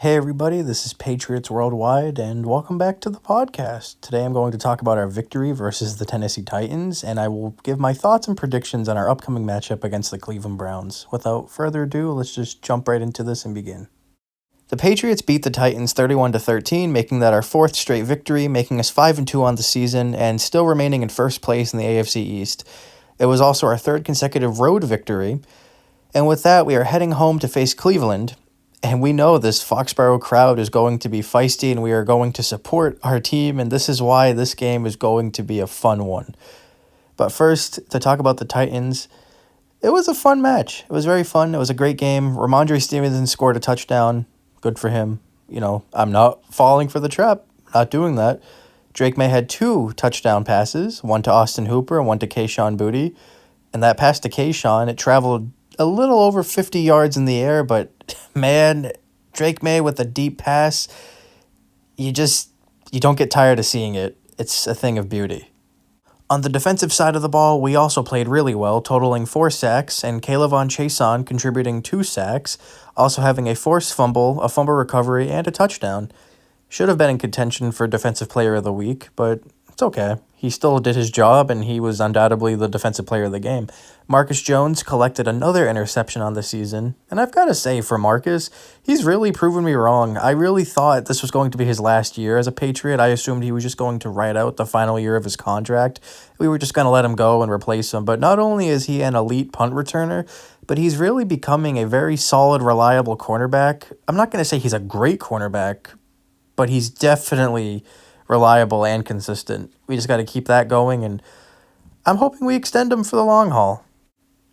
Hey everybody, this is Patriots Worldwide, and welcome back to the podcast. Today I'm going to talk about our victory versus the Tennessee Titans, and I will give my thoughts and predictions on our upcoming matchup against the Cleveland Browns. Without further ado, let's just jump right into this and begin. The Patriots beat the Titans 31-13, making that our fourth straight victory, making us 5-2 on the season, and still remaining in first place in the AFC East. It was also our third consecutive road victory, and with that, we are heading home to face Cleveland. And we know this Foxborough crowd is going to be feisty, and we are going to support our team, and this is why this game is going to be a fun one. But first, to talk about the Titans, it was a fun match. It was very fun. It was a great game. Ramondre Stevenson scored a touchdown. Good for him. I'm not falling for the trap. Not doing that. Drake May had 2 touchdown passes, one to Austin Hooper and one to Kayshon Boutte. And that pass to Kayshon, it traveled a little over 50 yards in the air, but man, Drake May with a deep pass, you don't get tired of seeing it. It's a thing of beauty. On the defensive side of the ball, we also played really well, totaling 4 sacks, and K'Lavon Chaisson contributing 2 sacks, also having a forced fumble, a fumble recovery, and a touchdown. Should have been in contention for Defensive Player of the Week, but it's okay. He still did his job, and he was undoubtedly the defensive player of the game. Marcus Jones collected another interception on the season, and I've got to say, for Marcus, he's really proven me wrong. I really thought this was going to be his last year as a Patriot. I assumed he was just going to ride out the final year of his contract. We were just going to let him go and replace him, but not only is he an elite punt returner, but he's really becoming a very solid, reliable cornerback. I'm not going to say he's a great cornerback, but he's definitely reliable and consistent. We just got to keep that going, and I'm hoping we extend him for the long haul.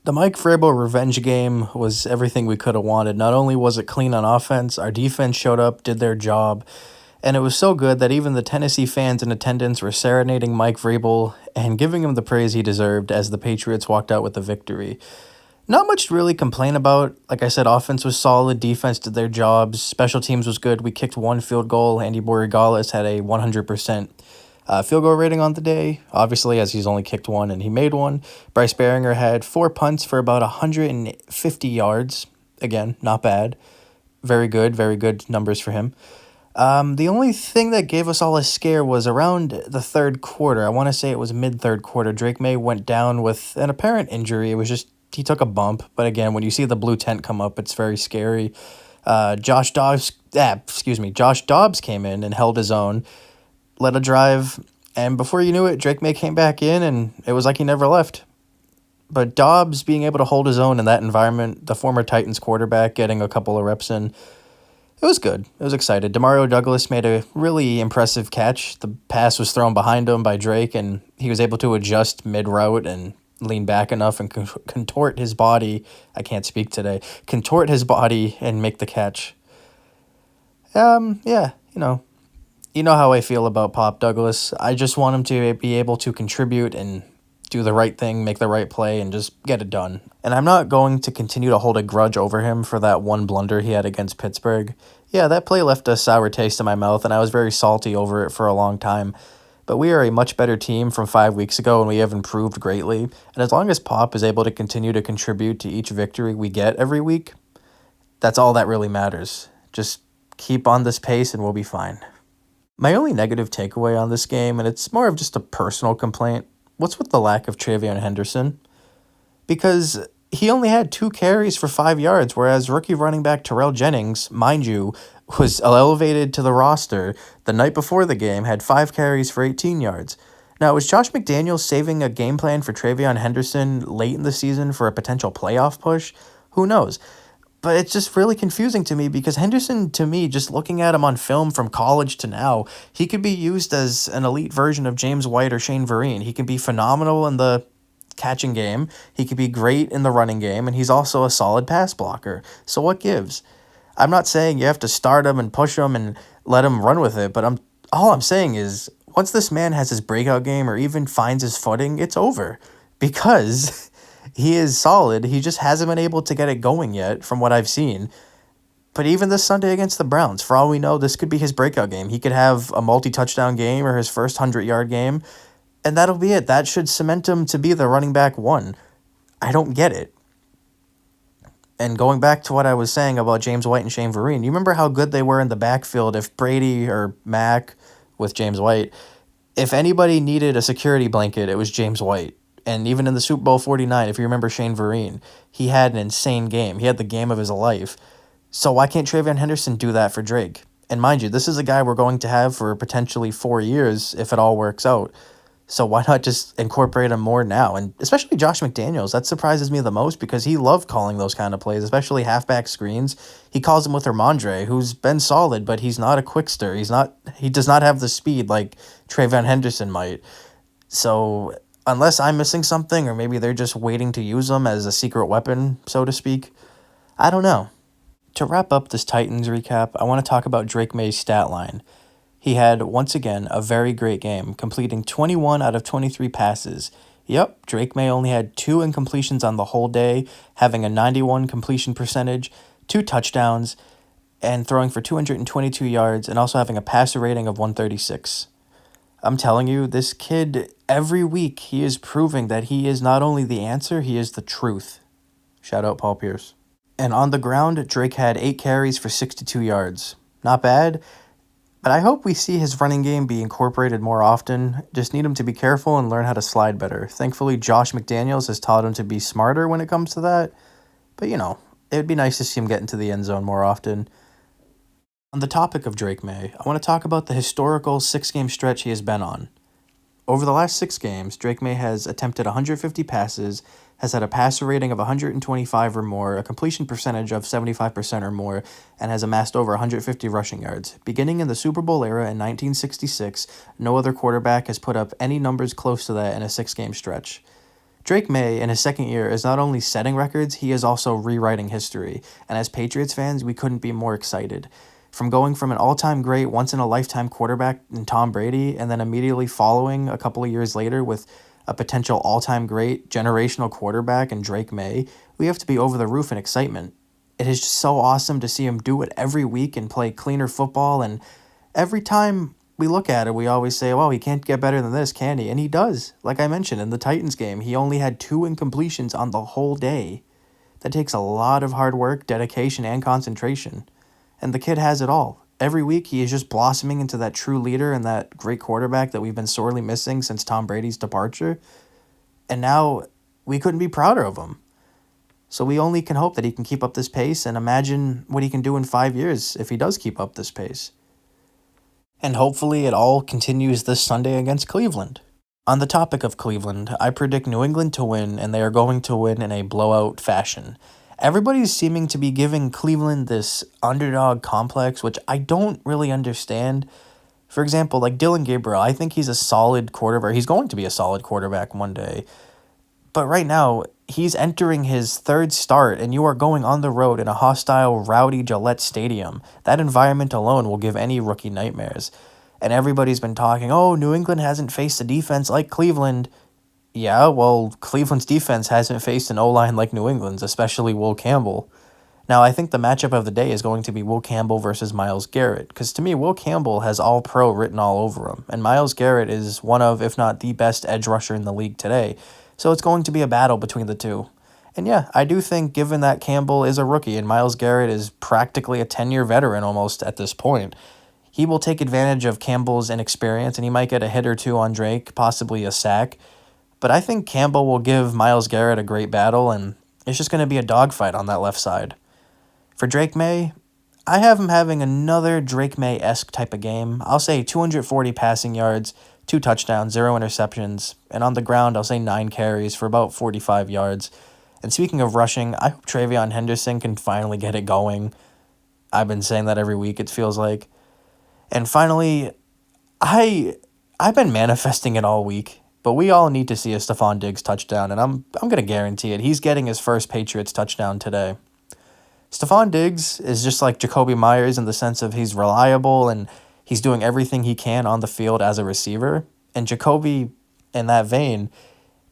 The Mike Vrabel revenge game was everything we could have wanted. Not only was it clean on offense, our defense showed up, did their job, and it was so good that even the Tennessee fans in attendance were serenading Mike Vrabel and giving him the praise he deserved as the Patriots walked out with the victory. Not much to really complain about. Like I said, offense was solid, defense did their jobs, special teams was good. We kicked 1 field goal. Andy Borregales had a 100% field goal rating on the day, obviously, as he's only kicked 1 and he made 1. Bryce Baringer had 4 punts for about 150 yards. Again, not bad. Very good numbers for him. The only thing that gave us all a scare was around the third quarter. I want to say it was mid-third quarter. Drake May went down with an apparent injury. It was just he took a bump, but again, when you see the blue tent come up, it's very scary. Josh Dobbs came in and held his own, led a drive, and before you knew it, Drake May came back in, and it was like he never left. But Dobbs being able to hold his own in that environment, the former Titans quarterback getting a couple of reps in, it was good. It was excited. Demario Douglas made a really impressive catch. The pass was thrown behind him by Drake, and he was able to adjust mid-route and lean back enough and contort his body. I can't speak today. Contort his body and make the catch. Yeah, you know how I feel about Pop Douglas. I just want him to be able to contribute and do the right thing, make the right play, and just get it done. And I'm not going to continue to hold a grudge over him for that one blunder he had against Pittsburgh. Yeah, that play left a sour taste in my mouth, and I was very salty over it for a long time. But we are a much better team from 5 weeks ago, and we have improved greatly. And as long as Pop is able to continue to contribute to each victory we get every week, that's all that really matters. Just keep on this pace and we'll be fine. My only negative takeaway on this game, and it's more of just a personal complaint, what's with the lack of TreVeyon Henderson? Because he only had 2 carries for 5 yards, whereas rookie running back Terrell Jennings, mind you, was elevated to the roster the night before the game, had 5 carries for 18 yards. Now, was Josh McDaniels saving a game plan for TreVeyon Henderson late in the season for a potential playoff push? Who knows? But it's just really confusing to me because Henderson, to me, just looking at him on film from college to now, he could be used as an elite version of James White or Shane Vereen. He can be phenomenal in the catching game. He could be great in the running game, and he's also a solid pass blocker. So what gives? I'm not saying you have to start him and push him and let him run with it, but all I'm saying is once this man has his breakout game or even finds his footing, it's over because he is solid. He just hasn't been able to get it going yet from what I've seen. But even this Sunday against the Browns, for all we know, this could be his breakout game. He could have a multi-touchdown game or his first 100-yard game, and that'll be it. That should cement him to be the running back 1. I don't get it. And going back to what I was saying about James White and Shane Vereen, you remember how good they were in the backfield if Brady or Mac with James White, if anybody needed a security blanket, it was James White. And even in the Super Bowl 49, if you remember Shane Vereen, he had an insane game. He had the game of his life. So why can't TreVeyon Henderson do that for Drake? And mind you, this is a guy we're going to have for potentially 4 years if it all works out. So why not just incorporate him more now? And especially Josh McDaniels, that surprises me the most because he loved calling those kind of plays, especially halfback screens. He calls them with Ramondre, who's been solid, but he's not a quickster. He does not have the speed like TreVeyon Henderson might. So unless I'm missing something, or maybe they're just waiting to use him as a secret weapon, so to speak, I don't know. To wrap up this Titans recap, I want to talk about Drake May's stat line. He had, once again, a very great game, completing 21 out of 23 passes. Yep, Drake May only had 2 incompletions on the whole day, having a 91 completion percentage, 2 touchdowns, and throwing for 222 yards, and also having a passer rating of 136. I'm telling you, this kid, every week, he is proving that he is not only the answer, he is the truth. Shout out Paul Pierce. And on the ground, Drake had 8 carries for 62 yards. Not bad, but I hope we see his running game be incorporated more often. Just need him to be careful and learn how to slide better. Thankfully, Josh McDaniels has taught him to be smarter when it comes to that. But, it would be nice to see him get into the end zone more often. On the topic of Drake May, I want to talk about the historical 6-game stretch he has been on. Over the last 6 games, Drake May has attempted 150 passes, has had a passer rating of 125 or more, a completion percentage of 75% or more, and has amassed over 150 rushing yards. Beginning in the Super Bowl era in 1966, no other quarterback has put up any numbers close to that in a 6-game stretch. Drake May, in his second year, is not only setting records, he is also rewriting history, and as Patriots fans, we couldn't be more excited. From going from an all-time great, once-in-a-lifetime quarterback in Tom Brady, and then immediately following a couple of years later with a potential all-time great generational quarterback in Drake May, we have to be over the roof in excitement. It is just so awesome to see him do it every week and play cleaner football, and every time we look at it, we always say, well, he can't get better than this, can he? And he does. Like I mentioned, in the Titans game, he only had 2 incompletions on the whole day. That takes a lot of hard work, dedication, and concentration. And the kid has it all. Every week, he is just blossoming into that true leader and that great quarterback that we've been sorely missing since Tom Brady's departure. And now, we couldn't be prouder of him. So we only can hope that he can keep up this pace and imagine what he can do in 5 years if he does keep up this pace. And hopefully it all continues this Sunday against Cleveland. On the topic of Cleveland, I predict New England to win, and they are going to win in a blowout fashion. Everybody's seeming to be giving Cleveland this underdog complex, which I don't really understand. For example, like Dylan Gabriel, I think he's a solid quarterback. He's going to be a solid quarterback one day. But right now, he's entering his 3rd start, and you are going on the road in a hostile, rowdy Gillette Stadium. That environment alone will give any rookie nightmares. And everybody's been talking, oh, New England hasn't faced a defense like Cleveland. Yeah, well, Cleveland's defense hasn't faced an O-line like New England's, especially Will Campbell. Now, I think the matchup of the day is going to be Will Campbell versus Myles Garrett, because to me, Will Campbell has all-pro written all over him, and Myles Garrett is one of, if not the best edge rusher in the league today, so it's going to be a battle between the two. And yeah, I do think, given that Campbell is a rookie and Myles Garrett is practically a 10-year veteran almost at this point, he will take advantage of Campbell's inexperience, and he might get a hit or two on Drake, possibly a sack. But I think Campbell will give Myles Garrett a great battle, and it's just going to be a dogfight on that left side. For Drake May, I have him having another Drake May-esque type of game. I'll say 240 passing yards, 2 touchdowns, 0 interceptions, and on the ground I'll say 9 carries for about 45 yards. And speaking of rushing, I hope TreVeyon Henderson can finally get it going. I've been saying that every week, it feels like. And finally, I've been manifesting it all week. But we all need to see a Stephon Diggs touchdown, and I'm going to guarantee it. He's getting his first Patriots touchdown today. Stephon Diggs is just like Jakobi Meyers in the sense of he's reliable and he's doing everything he can on the field as a receiver. And Jakobi, in that vein,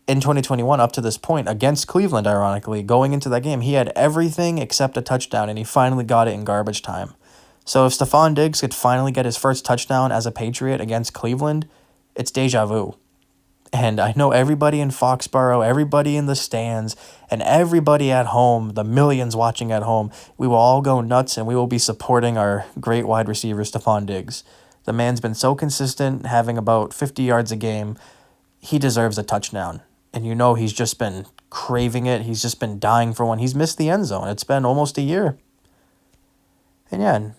in 2021 up to this point, against Cleveland, ironically, going into that game, he had everything except a touchdown, and he finally got it in garbage time. So if Stephon Diggs could finally get his first touchdown as a Patriot against Cleveland, it's deja vu. And I know everybody in Foxborough, everybody in the stands, and everybody at home, the millions watching at home, we will all go nuts and we will be supporting our great wide receiver, Stephon Diggs. The man's been so consistent, having about 50 yards a game. He deserves a touchdown. And you know he's just been craving it. He's just been dying for one. He's missed the end zone. It's been almost a year. And yeah,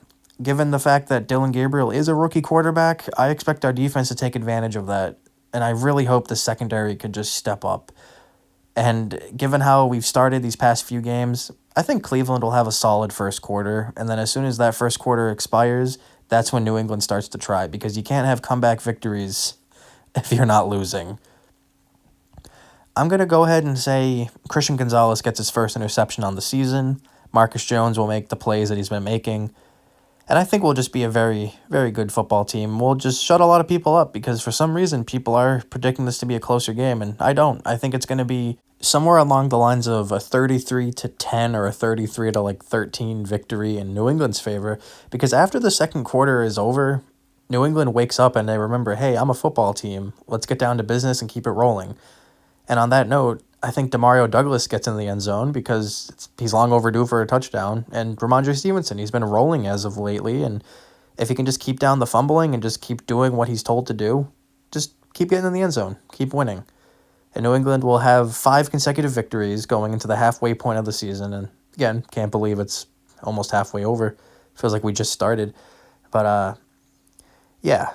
given the fact that Dylan Gabriel is a rookie quarterback, I expect our defense to take advantage of that. And I really hope the secondary could just step up. And given how we've started these past few games, I think Cleveland will have a solid first quarter. And then as soon as that first quarter expires, that's when New England starts to try, because you can't have comeback victories if you're not losing. I'm going to go ahead and say Christian Gonzalez gets his first interception on the season. Marcus Jones will make the plays that he's been making. And I think we'll just be a very, very good football team. We'll just shut a lot of people up because for some reason people are predicting this to be a closer game, and I don't. I think it's going to be somewhere along the lines of a 33-10 or a 33-13 victory in New England's favor, because after the second quarter is over, New England wakes up and they remember, hey, I'm a football team. Let's get down to business and keep it rolling. And on that note, I think Demario Douglas gets in the end zone because he's long overdue for a touchdown. And Ramondre Stevenson, he's been rolling as of lately. And if he can just keep down the fumbling and just keep doing what he's told to do, just keep getting in the end zone, keep winning. And New England will have 5 consecutive victories going into the halfway point of the season. And again, can't believe it's almost halfway over. Feels like we just started. But yeah,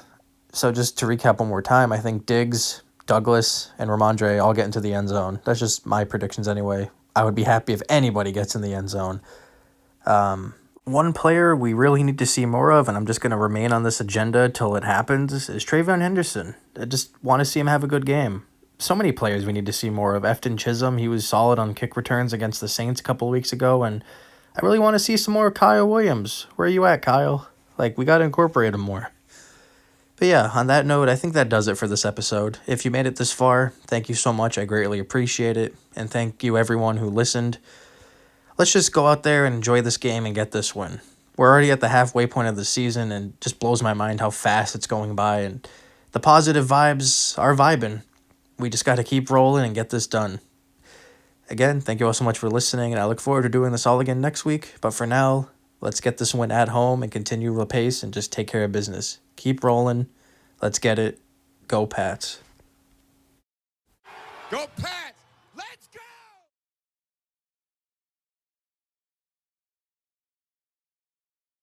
so just to recap one more time, I think Diggs, Douglas, and Ramondre all get into the end zone. That's just my predictions anyway. I would be happy if anybody gets in the end zone. One player we really need to see more of, and I'm just going to remain on this agenda till it happens, is TreVeyon Henderson. I just want to see him have a good game. So many players we need to see more of. Efton Chisholm, he was solid on kick returns against the Saints a couple of weeks ago, and I really want to see some more Kyle Williams. Where are you at, Kyle? Like, we got to incorporate him more. But yeah, on that note, I think that does it for this episode. If you made it this far, thank you so much. I greatly appreciate it. And thank you everyone who listened. Let's just go out there and enjoy this game and get this win. We're already at the halfway point of the season, and it just blows my mind how fast it's going by. And the positive vibes are vibing. We just got to keep rolling and get this done. Again, thank you all so much for listening, and I look forward to doing this all again next week. But for now, let's get this win at home and continue the pace and just take care of business. Keep rolling. Let's get it. Go Pats. Go Pats!